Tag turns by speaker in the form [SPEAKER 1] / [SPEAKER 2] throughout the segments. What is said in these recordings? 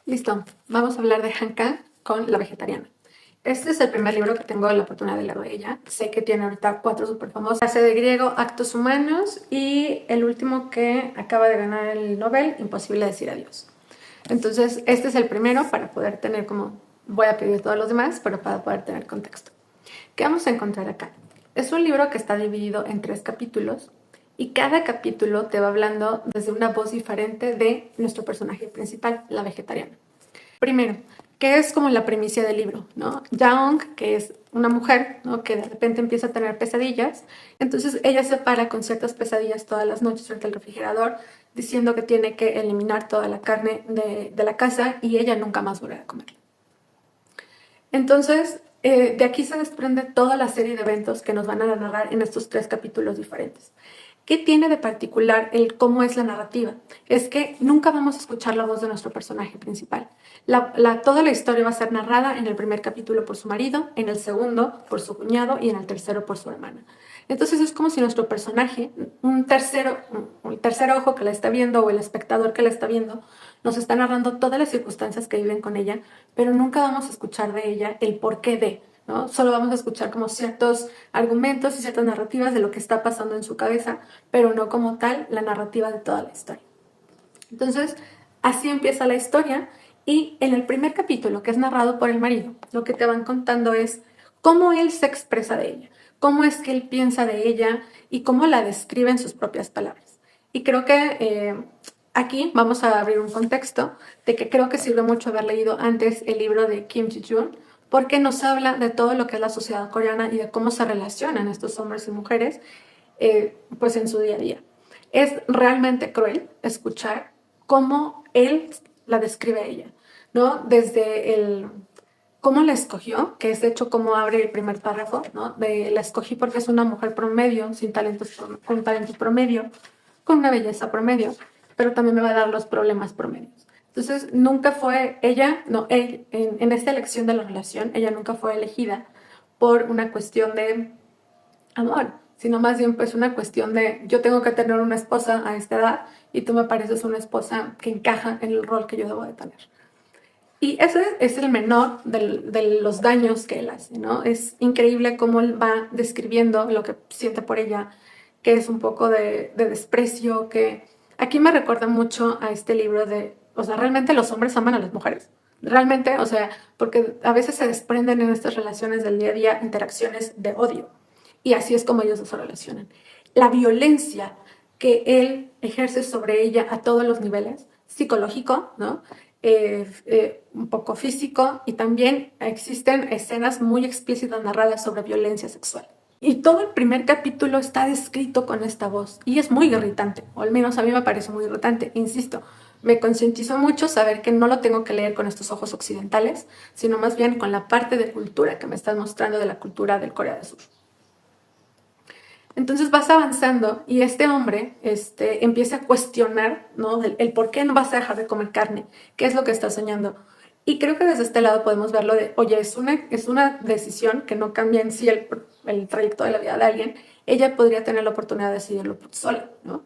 [SPEAKER 1] Listo, vamos a hablar de Han Kang con La Vegetariana. Este es el primer libro que tengo la oportunidad de leer de ella. Sé que tiene ahorita 4 súper famosos. Hace de griego, Actos Humanos, y el último que acaba de ganar el Nobel, Imposible decir adiós. Entonces, este es el primero para poder tener como, voy a pedir todos los demás, pero para poder tener contexto. ¿Qué vamos a encontrar acá? Es un libro que está dividido en 3 capítulos y cada capítulo te va hablando desde una voz diferente de nuestro personaje principal, la vegetariana. Primero, ¿qué es como la primicia del libro? ¿No? Young, que es una mujer, ¿no? Que de repente empieza a tener pesadillas, entonces ella se para con ciertas pesadillas todas las noches frente al refrigerador, diciendo que tiene que eliminar toda la carne de la casa y ella nunca más volverá a comerla. Entonces, de aquí se desprende toda la serie de eventos que nos van a narrar en estos 3 capítulos diferentes. ¿Qué tiene de particular el cómo es la narrativa? Es que nunca vamos a escuchar la voz de nuestro personaje principal. Toda la historia va a ser narrada en el primer capítulo por su marido, en el segundo por su cuñado y en el tercero por su hermana. Entonces es como si nuestro personaje, el tercer ojo que la está viendo o el espectador que la está viendo, nos está narrando todas las circunstancias que viven con ella, pero nunca vamos a escuchar de ella el porqué de, ¿no? Solo vamos a escuchar como ciertos argumentos y ciertas narrativas de lo que está pasando en su cabeza, pero no como tal la narrativa de toda la historia. Entonces, así empieza la historia y en el primer capítulo, que es narrado por el marido, lo que te van contando es cómo él se expresa de ella, cómo es que él piensa de ella y cómo la describe en sus propias palabras. Y creo que aquí vamos a abrir un contexto de que creo que sirve mucho haber leído antes el libro de Kim Ji-yoon, porque nos habla de todo lo que es la sociedad coreana y de cómo se relacionan estos hombres y mujeres pues en su día a día. Es realmente cruel escuchar cómo él la describe a ella, ¿no? Desde el cómo la escogió, que es de hecho cómo abre el primer párrafo, ¿no? De la escogí porque es una mujer promedio, sin talentos, con talentos promedio, con una belleza promedio, pero también me va a dar los problemas promedios. Entonces, nunca fue ella, no, él, en esta elección de la relación, ella nunca fue elegida por una cuestión de amor, sino más bien pues una cuestión de yo tengo que tener una esposa a esta edad y tú me pareces una esposa que encaja en el rol que yo debo de tener. Y ese es el menor de los daños que él hace, ¿no? Es increíble cómo él va describiendo lo que siente por ella, que es un poco de desprecio, que aquí me recuerda mucho a este libro de, o sea, realmente los hombres aman a las mujeres. Realmente, o sea, porque a veces se desprenden en estas relaciones del día a día interacciones de odio. Y así es como ellos se relacionan. La violencia que él ejerce sobre ella a todos los niveles, psicológico, ¿no? Un poco físico, y también existen escenas muy explícitas narradas sobre violencia sexual. Y todo el primer capítulo está descrito con esta voz y es muy irritante, o al menos a mí me parece muy irritante, insisto. Me concientizó mucho saber que no lo tengo que leer con estos ojos occidentales, sino más bien con la parte de cultura que me están mostrando de la cultura del Corea del Sur. Entonces vas avanzando y este hombre empieza a cuestionar, ¿no? El por qué no vas a dejar de comer carne, qué es lo que estás soñando. Y creo que desde este lado podemos verlo de, oye, es una decisión que no cambia en sí el trayecto de la vida de alguien. Ella podría tener la oportunidad de decidirlo sola, ¿no?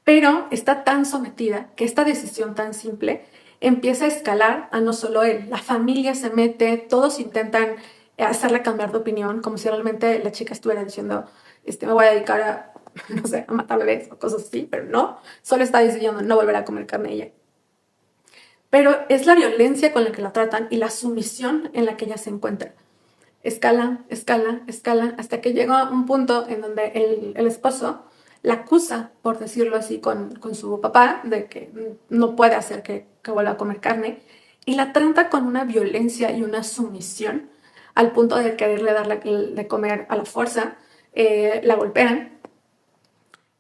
[SPEAKER 1] Pero está tan sometida que esta decisión tan simple empieza a escalar a no solo él. La familia se mete, todos intentan hacerle cambiar de opinión, como si realmente la chica estuviera diciendo, me voy a dedicar a, no sé, a matar bebés o cosas así, pero no, solo está decidiendo no volver a comer carne ella. Pero es la violencia con la que la tratan y la sumisión en la que ella se encuentra. Escala, escala, escala, hasta que llega un punto en donde el esposo la acusa, por decirlo así, con su papá, de que no puede hacer que vuelva a comer carne, y la trata con una violencia y una sumisión, al punto de quererle darle de comer a la fuerza, la golpean,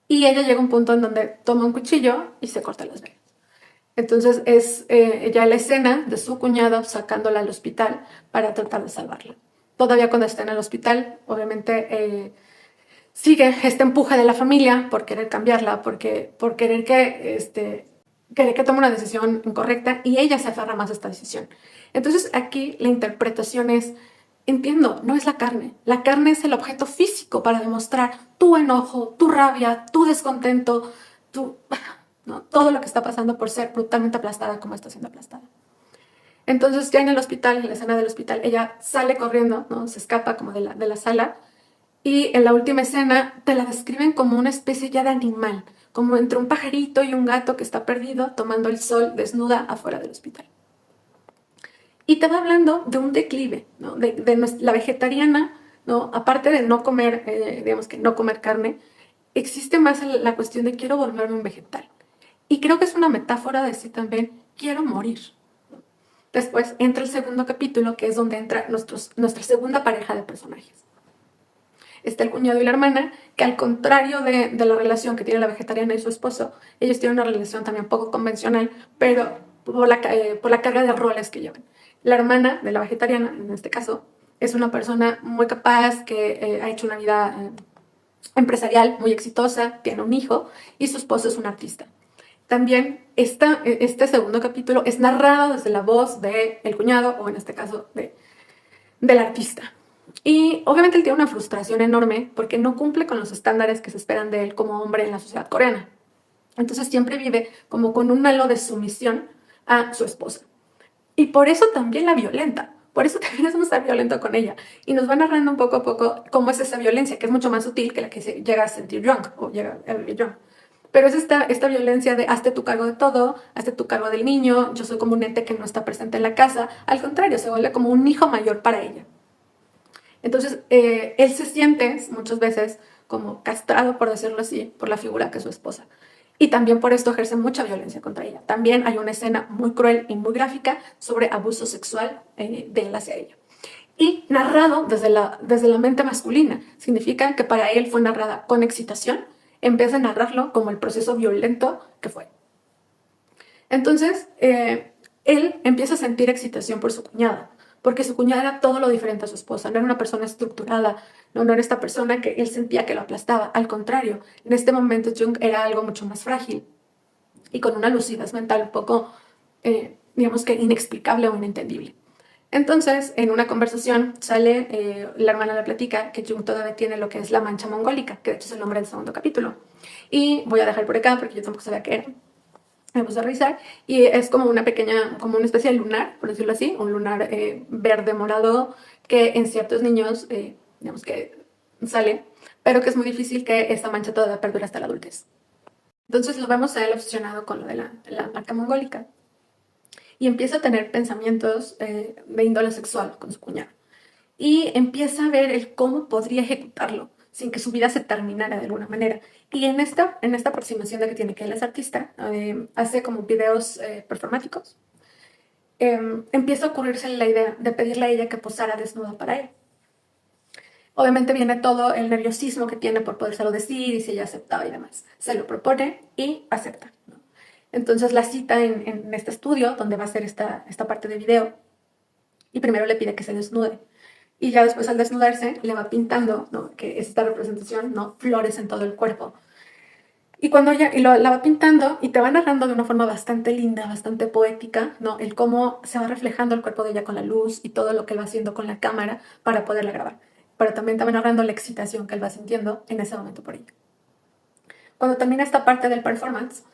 [SPEAKER 1] y ella llega a un punto en donde toma un cuchillo y se corta las venas. Entonces es ya la escena de su cuñado sacándola al hospital para tratar de salvarla. Todavía cuando está en el hospital, obviamente sigue este empuje de la familia por querer cambiarla, por querer que tome una decisión incorrecta, y ella se aferra más a esta decisión. Entonces aquí la interpretación es, entiendo, no es la carne es el objeto físico para demostrar tu enojo, tu rabia, tu descontento, ¿no? Todo lo que está pasando por ser brutalmente aplastada como está siendo aplastada. Entonces ya en el hospital, en la escena del hospital, ella sale corriendo, ¿no? Se escapa como de la sala y en la última escena te la describen como una especie ya de animal, como entre un pajarito y un gato que está perdido tomando el sol desnuda afuera del hospital. Y te va hablando de un declive, ¿no? La vegetariana, ¿no? Aparte de no comer, digamos que no comer carne, existe más la cuestión de quiero volverme un vegetal. Y creo que es una metáfora de decir también, quiero morir. Después entra el segundo capítulo, que es donde entra nuestra segunda pareja de personajes. Está el cuñado y la hermana, que al contrario de la relación que tiene la vegetariana y su esposo, ellos tienen una relación también poco convencional, pero por la carga de roles que llevan. La hermana de la vegetariana, en este caso, es una persona muy capaz, que ha hecho una vida empresarial muy exitosa, tiene un hijo, y su esposo es un artista. También este segundo capítulo es narrado desde la voz del cuñado, o en este caso del artista. Y obviamente él tiene una frustración enorme porque no cumple con los estándares que se esperan de él como hombre en la sociedad coreana. Entonces siempre vive como con un halo de sumisión a su esposa. Y por eso también la violenta. Por eso también es estar violento con ella. Y nos va narrando un poco a poco cómo es esa violencia, que es mucho más sutil que la que se llega a sentir Jung o llega a vivir Jung. Pero es esta violencia de hazte tu cargo de todo, hazte tu cargo del niño, yo soy como un ente que no está presente en la casa. Al contrario, se vuelve como un hijo mayor para ella. Entonces, él se siente muchas veces como castrado, por decirlo así, por la figura que es su esposa. Y también por esto ejerce mucha violencia contra ella. También hay una escena muy cruel y muy gráfica sobre abuso sexual de él hacia ella. Y narrado desde la mente masculina. Significa que para él fue narrada con excitación en vez de narrarlo como el proceso violento que fue. Entonces, él empieza a sentir excitación por su cuñada, porque su cuñada era todo lo diferente a su esposa, no era una persona estructurada, no era esta persona que él sentía que lo aplastaba, al contrario, en este momento Jung era algo mucho más frágil y con una lucidez mental un poco, digamos que inexplicable o inentendible. Entonces, en una conversación sale, la hermana le platica que Jung todavía tiene lo que es la mancha mongólica, que de hecho es el nombre del segundo capítulo. Y voy a dejar por acá porque yo tampoco sabía qué era. Me puse a revisar y es como una pequeña, como una especie de lunar, por decirlo así, un lunar verde morado que en ciertos niños, digamos que sale, pero que es muy difícil que esta mancha todavía perdure hasta la adultez. Entonces lo vemos a él obsesionado con lo de la marca mongólica y empieza a tener pensamientos de índole sexual con su cuñado y empieza a ver el cómo podría ejecutarlo sin que su vida se terminara de alguna manera. Y en esta aproximación de que tiene que él es artista, hace como videos performáticos, empieza a ocurrirse la idea de pedirle a ella que posara desnuda para él. Obviamente viene todo el nerviosismo que tiene por podérselo decir y si ella aceptaba y demás. Se lo propone y acepta, ¿no? Entonces la cita en este estudio donde va a ser esta parte de video y primero le pide que se desnude. Y ya después al desnudarse le va pintando, ¿no? Que es esta representación, ¿no? Flores en todo el cuerpo. Y cuando ella la va pintando y te va narrando de una forma bastante linda, bastante poética, ¿no? El cómo se va reflejando el cuerpo de ella con la luz y todo lo que él va haciendo con la cámara para poderla grabar. Pero también te va narrando la excitación que él va sintiendo en ese momento por ella. Cuando termina esta parte del performance,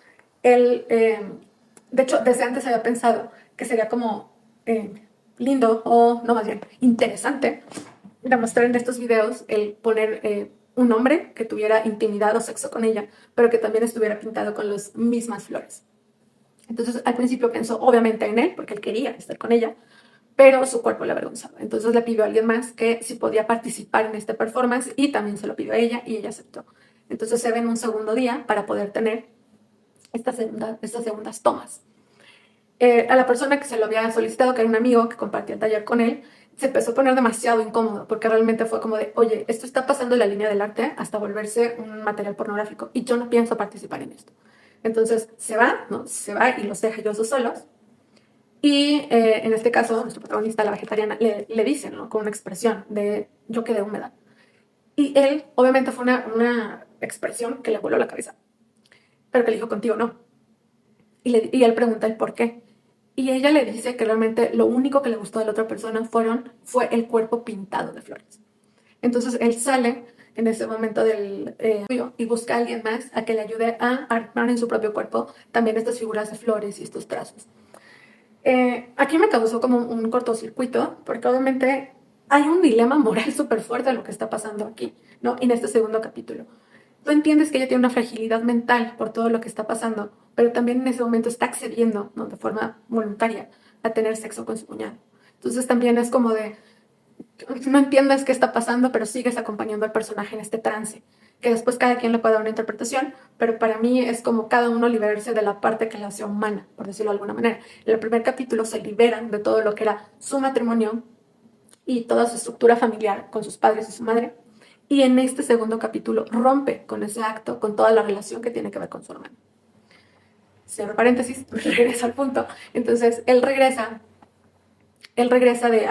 [SPEAKER 1] él, de hecho, desde antes había pensado que sería como lindo o, no más bien, interesante demostrar en estos videos el poner un hombre que tuviera intimidad o sexo con ella, pero que también estuviera pintado con las mismas flores. Entonces, al principio pensó obviamente en él, porque él quería estar con ella, pero su cuerpo le avergonzaba. Entonces le pidió a alguien más que si podía participar en este performance y también se lo pidió a ella y ella aceptó. Entonces se ven un segundo día para poder tener estas segundas tomas. A la persona que se lo había solicitado, que era un amigo que compartía el taller con él, se empezó a poner demasiado incómodo porque realmente fue como de, oye, esto está pasando la línea del arte hasta volverse un material pornográfico y yo no pienso participar en esto. Entonces se va, ¿no? Se va y los deja ellos dos solos. Y en este caso, nuestro protagonista, la vegetariana, le dice, ¿no? Con una expresión de yo quedé húmeda. Y él, obviamente, fue una expresión que le voló la cabeza, pero que le dijo contigo no. Y él pregunta el por qué. Y ella le dice que realmente lo único que le gustó de la otra persona fue el cuerpo pintado de flores. Entonces él sale en ese momento del estudio y busca a alguien más a que le ayude a armar en su propio cuerpo también estas figuras de flores y estos trazos. Aquí me causó como un cortocircuito, porque obviamente hay un dilema moral súper fuerte de lo que está pasando aquí, ¿no? En este segundo capítulo. Tú entiendes que ella tiene una fragilidad mental por todo lo que está pasando, pero también en ese momento está accediendo, ¿no? De forma voluntaria a tener sexo con su cuñado. Entonces también es como de, no entiendes qué está pasando, pero sigues acompañando al personaje en este trance, que después cada quien le puede dar una interpretación, pero para mí es como cada uno liberarse de la parte que la hace humana, por decirlo de alguna manera. En el primer capítulo se liberan de todo lo que era su matrimonio y toda su estructura familiar con sus padres y su madre, y en este segundo capítulo rompe con ese acto, con toda la relación que tiene que ver con su hermano. Cierro paréntesis, regreso al punto. Entonces, al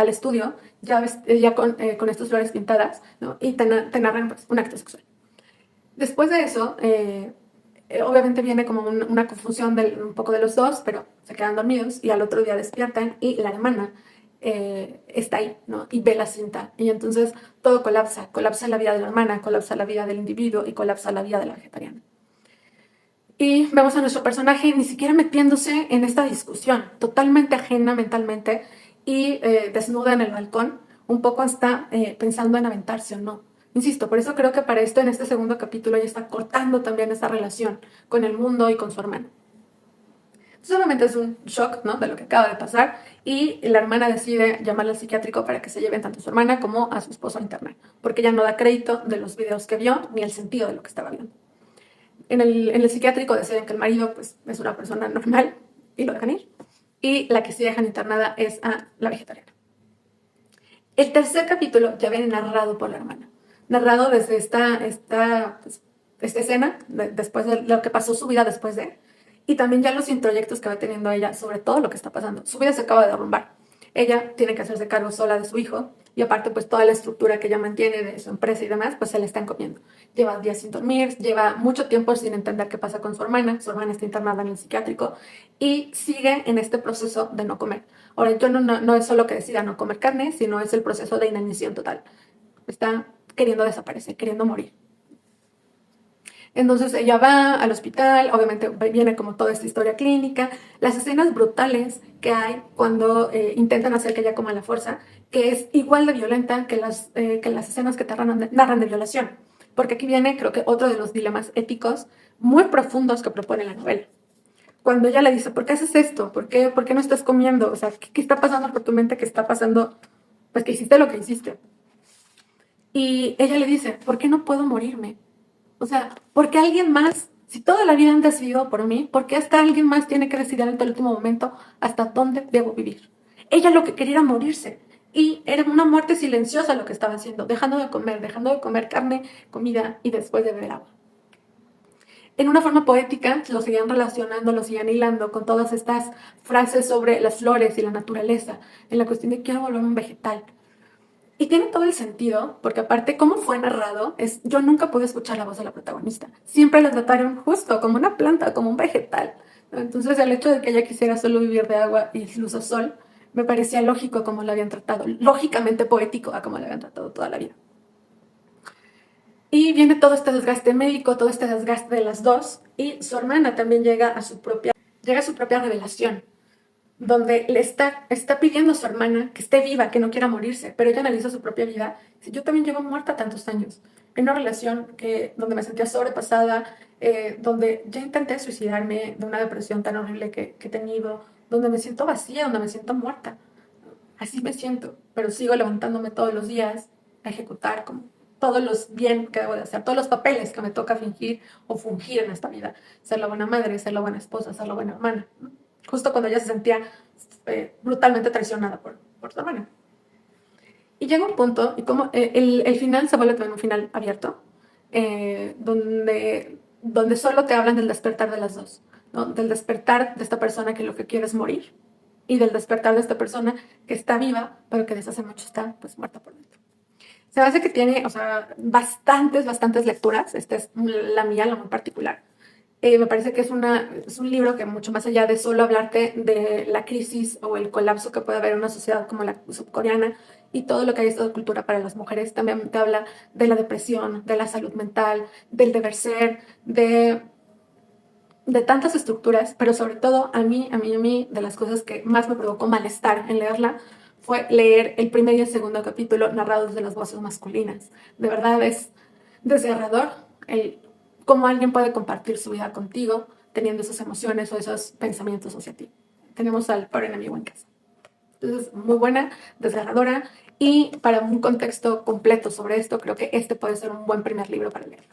[SPEAKER 1] estudio ya con estas flores pintadas, ¿no? Y te narran pues, un acto sexual. Después de eso, obviamente viene como una confusión un poco de los dos, pero se quedan dormidos y al otro día despiertan y la hermana está ahí, ¿no? Y ve la cinta. Y entonces todo colapsa la vida de la hermana, colapsa la vida del individuo y colapsa la vida de la vegetariana. Y vemos a nuestro personaje ni siquiera metiéndose en esta discusión, totalmente ajena mentalmente y desnuda en el balcón, un poco hasta pensando en aventarse o no. Insisto, por eso creo que para esto en este segundo capítulo ella está cortando también esa relación con el mundo y con su hermano. Entonces obviamente es un shock, ¿no? De lo que acaba de pasar y la hermana decide llamarle al psiquiátrico para que se lleven tanto a su hermana como a su esposo a internar, porque ella no da crédito de los videos que vio ni el sentido de lo que estaba viendo. En el psiquiátrico deciden que el marido pues, es una persona normal y lo dejan ir. Y la que sí dejan internada es a la vegetariana. El tercer capítulo ya viene narrado por la hermana. Narrado desde esta escena, después de lo que pasó su vida después de. Y también ya los introyectos que va teniendo ella sobre todo lo que está pasando. Su vida se acaba de derrumbar. Ella tiene que hacerse cargo sola de su hijo y aparte pues toda la estructura que ella mantiene de su empresa y demás pues se la están comiendo. Lleva días sin dormir, lleva mucho tiempo sin entender qué pasa con su hermana está internada en el psiquiátrico y sigue en este proceso de no comer. Ahora, yo no es solo que decida no comer carne, sino es el proceso de inanición total. Está queriendo desaparecer, queriendo morir. Entonces ella va al hospital, obviamente viene como toda esta historia clínica, las escenas brutales que hay cuando intentan hacer que ella coma a la fuerza, que es igual de violenta que las escenas que narran de violación. Porque aquí viene, creo que otro de los dilemas éticos muy profundos que propone la novela. Cuando ella le dice, ¿por qué haces esto? ¿Por qué no estás comiendo? O sea, ¿qué está pasando por tu mente? ¿Qué está pasando? Pues que hiciste lo que hiciste. Y ella le dice, ¿por qué no puedo morirme? O sea, ¿por qué alguien más, si toda la vida han decidido por mí, por qué hasta alguien más tiene que decidir en el último momento hasta dónde debo vivir? Ella lo que quería era morirse. Y era una muerte silenciosa lo que estaba haciendo, dejando de comer carne, comida y después de beber agua. En una forma poética lo seguían relacionando, lo seguían hilando con todas estas frases sobre las flores y la naturaleza, en la cuestión de quiero volver un vegetal. Y tiene todo el sentido, porque aparte, cómo fue narrado, yo nunca pude escuchar la voz de la protagonista. Siempre la trataron justo como una planta, como un vegetal. ¿No? Entonces, el hecho de que ella quisiera solo vivir de agua y luz o sol, me parecía lógico como la habían tratado, lógicamente poético a como la habían tratado toda la vida. Y viene todo este desgaste médico, todo este desgaste de las dos, y su hermana también llega a su propia revelación, donde está pidiendo a su hermana que esté viva, que no quiera morirse, pero ella analiza su propia vida. Dice, yo también llevo muerta tantos años, en una relación donde me sentía sobrepasada, donde ya intenté suicidarme de una depresión tan horrible que he tenido, donde me siento vacía, donde me siento muerta. Así me siento, pero sigo levantándome todos los días a ejecutar como todos los bien que debo de hacer, todos los papeles que me toca fingir o fungir en esta vida. Ser la buena madre, ser la buena esposa, ser la buena hermana. ¿No? Justo cuando ella se sentía brutalmente traicionada por su hermana. Y llega un punto, y como el final se vuelve también un final abierto, donde solo te hablan del despertar de las dos, ¿no? Del despertar de esta persona que lo que quiere es morir y del despertar de esta persona que está viva, pero que desde hace mucho está pues muerta por dentro. Se me hace que tiene, o sea, bastantes lecturas. Esta es la mía, la muy particular. Me parece que es un libro que mucho más allá de solo hablarte de la crisis o el colapso que puede haber en una sociedad como la subcoreana y todo lo que hay de cultura para las mujeres, también te habla de la depresión, de la salud mental, del deber ser, de tantas estructuras, pero sobre todo a mí, de las cosas que más me provocó malestar en leerla fue leer el primer y el segundo capítulo narrados de las voces masculinas. De verdad es desgarrador el cómo alguien puede compartir su vida contigo teniendo esas emociones o esos pensamientos hacia ti. Tenemos al peor enemigo en casa. Entonces, muy buena, desgarradora, y para un contexto completo sobre esto, creo que este puede ser un buen primer libro para leer.